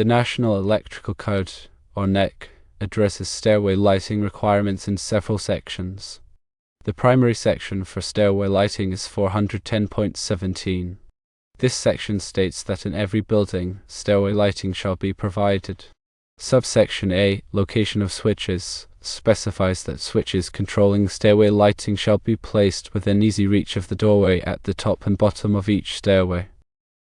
The National Electrical Code, or NEC, addresses stairway lighting requirements in several sections. The primary section for stairway lighting is 410.17. This section states that in every building, stairway lighting shall be provided. Subsection A, location of switches, specifies that switches controlling stairway lighting shall be placed within easy reach of the doorway at the top and bottom of each stairway.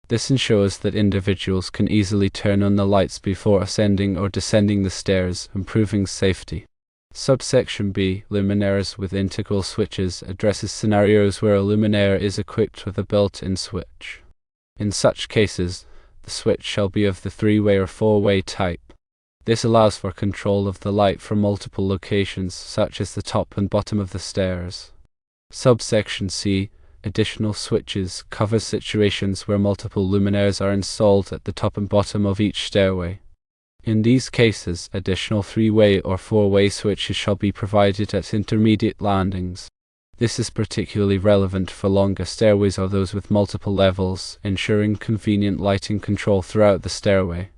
This ensures that individuals can easily turn on the lights before ascending or descending the stairs, improving safety. Subsection B, luminaires with integral switches, addresses scenarios where a luminaire is equipped with a built-in switch. In such cases, the switch shall be of the 3-way or 4-way type. This allows for control of the light from multiple locations, such as the top and bottom of the stairs. Subsection C, additional switches, covers situations where multiple luminaires are installed at the top and bottom of each stairway. In these cases, additional 3-way or 4-way switches shall be provided at intermediate landings. This is particularly relevant for longer stairways or those with multiple levels, ensuring convenient lighting control throughout the stairway.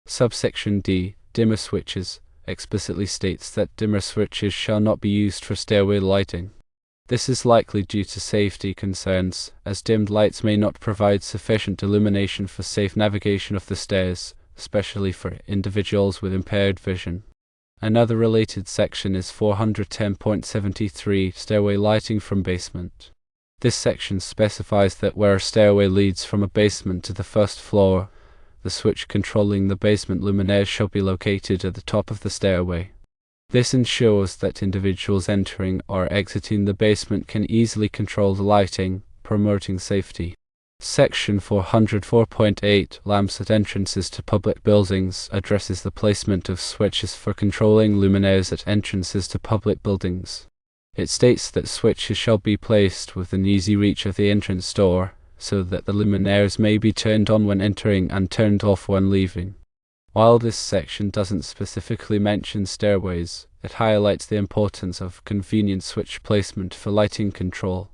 Subsection D, dimmer switches, explicitly states that dimmer switches shall not be used for stairway lighting. This is likely due to safety concerns, as dimmed lights may not provide sufficient illumination for safe navigation of the stairs, especially for individuals with impaired vision. Another related section is 410.73, stairway lighting from basement. This section specifies that where a stairway leads from a basement to the first floor, the switch controlling the basement luminaire shall be located at the top of the stairway. This ensures that individuals entering or exiting the basement can easily control the lighting, promoting safety. Section 404.8, lamps at entrances to public buildings, addresses the placement of switches for controlling luminaires at entrances to public buildings. It states that switches shall be placed within easy reach of the entrance door, so that the luminaires may be turned on when entering and turned off when leaving. While this section doesn't specifically mention stairways, it highlights the importance of convenient switch placement for lighting control.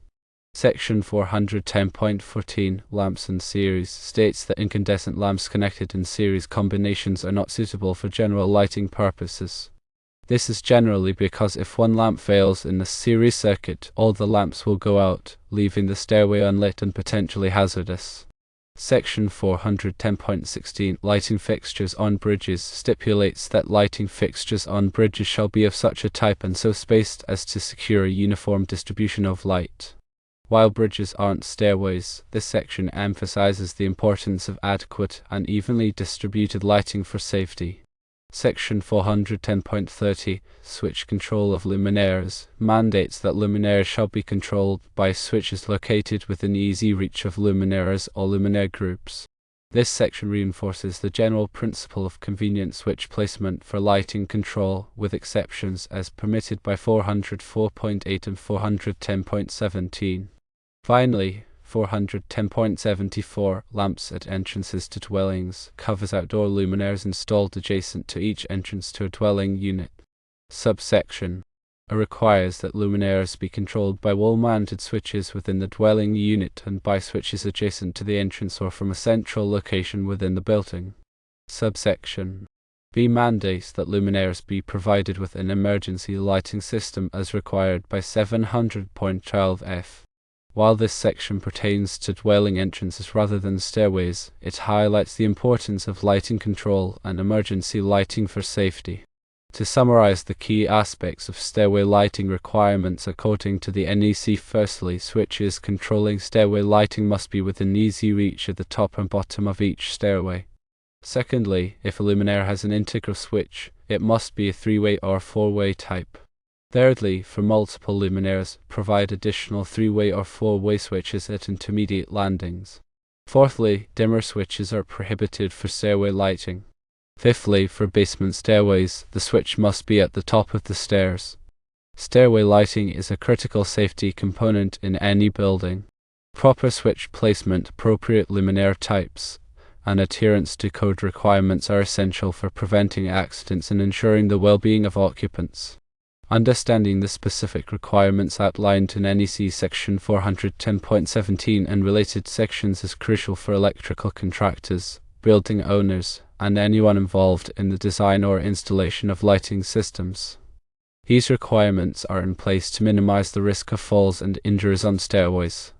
Section 410.14, lamps in series, states that incandescent lamps connected in series combinations are not suitable for general lighting purposes. This is generally because if one lamp fails in the series circuit, all the lamps will go out, leaving the stairway unlit and potentially hazardous. Section 410.16, lighting fixtures on bridges, stipulates that lighting fixtures on bridges shall be of such a type and so spaced as to secure a uniform distribution of light. While bridges aren't stairways, this section emphasizes the importance of adequate and evenly distributed lighting for safety. Section 410.30, switch control of luminaires, mandates that luminaires shall be controlled by switches located within easy reach of luminaires or luminaire groups. This section reinforces the general principle of convenient switch placement for lighting control, with exceptions as permitted by 404.8 and 410.17. Finally, 410.74, lamps at entrances to dwellings, covers outdoor luminaires installed adjacent to each entrance to a dwelling unit. Subsection A requires that luminaires be controlled by wall-mounted switches within the dwelling unit and by switches adjacent to the entrance or from a central location within the building. Subsection B mandates that luminaires be provided with an emergency lighting system as required by 700.12f. While this section pertains to dwelling entrances rather than stairways, it highlights the importance of lighting control and emergency lighting for safety. To summarize the key aspects of stairway lighting requirements according to the NEC, firstly, switches controlling stairway lighting must be within easy reach at the top and bottom of each stairway. Secondly, if a luminaire has an integral switch, it must be a 3-way or 4-way type. Thirdly, for multiple luminaires, provide additional 3-way or 4-way switches at intermediate landings. Fourthly, dimmer switches are prohibited for stairway lighting. Fifthly, for basement stairways, the switch must be at the top of the stairs. Stairway lighting is a critical safety component in any building. Proper switch placement, appropriate luminaire types, and adherence to code requirements are essential for preventing accidents and ensuring the well-being of occupants. Understanding the specific requirements outlined in NEC Section 410.17 and related sections is crucial for electrical contractors, building owners, and anyone involved in the design or installation of lighting systems. These requirements are in place to minimize the risk of falls and injuries on stairways.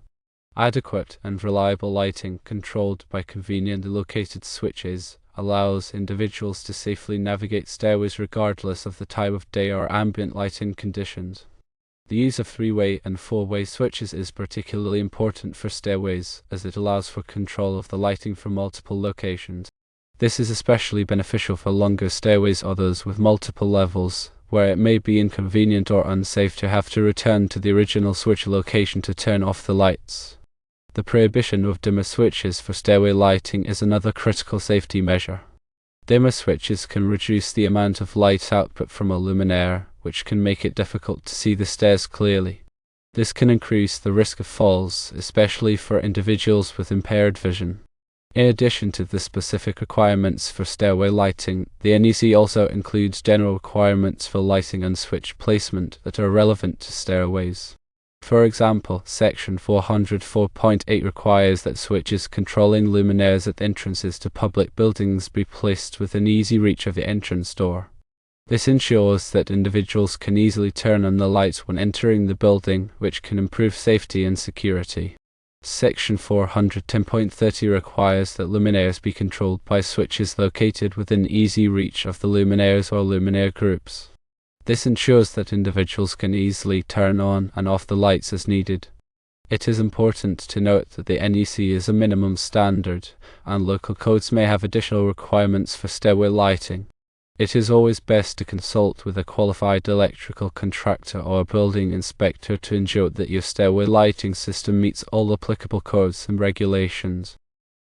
Adequate and reliable lighting, controlled by conveniently located switches, allows individuals to safely navigate stairways regardless of the time of day or ambient lighting conditions. The use of 3-way and 4-way switches is particularly important for stairways, as it allows for control of the lighting from multiple locations. This is especially beneficial for longer stairways or those with multiple levels, where it may be inconvenient or unsafe to have to return to the original switch location to turn off the lights. The prohibition of dimmer switches for stairway lighting is another critical safety measure. Dimmer switches can reduce the amount of light output from a luminaire, which can make it difficult to see the stairs clearly. This can increase the risk of falls, especially for individuals with impaired vision. In addition to the specific requirements for stairway lighting, the NEC also includes general requirements for lighting and switch placement that are relevant to stairways. For example, Section 404.8 requires that switches controlling luminaires at entrances to public buildings be placed within easy reach of the entrance door. This ensures that individuals can easily turn on the lights when entering the building, which can improve safety and security. Section 410.30 requires that luminaires be controlled by switches located within easy reach of the luminaires or luminaire groups. This ensures that individuals can easily turn on and off the lights as needed. It is important to note that the NEC is a minimum standard, and local codes may have additional requirements for stairway lighting. It is always best to consult with a qualified electrical contractor or building inspector to ensure that your stairway lighting system meets all applicable codes and regulations.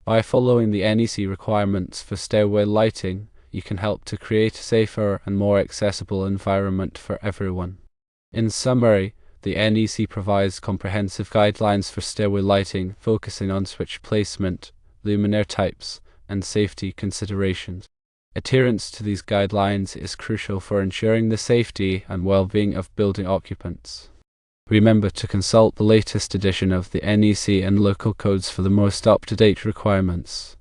By following the NEC requirements for stairway lighting, you can help to create a safer and more accessible environment for everyone. In summary, the NEC provides comprehensive guidelines for stairway lighting, focusing on switch placement, luminaire types, and safety considerations. Adherence to these guidelines is crucial for ensuring the safety and well-being of building occupants. Remember to consult the latest edition of the NEC and local codes for the most up-to-date requirements.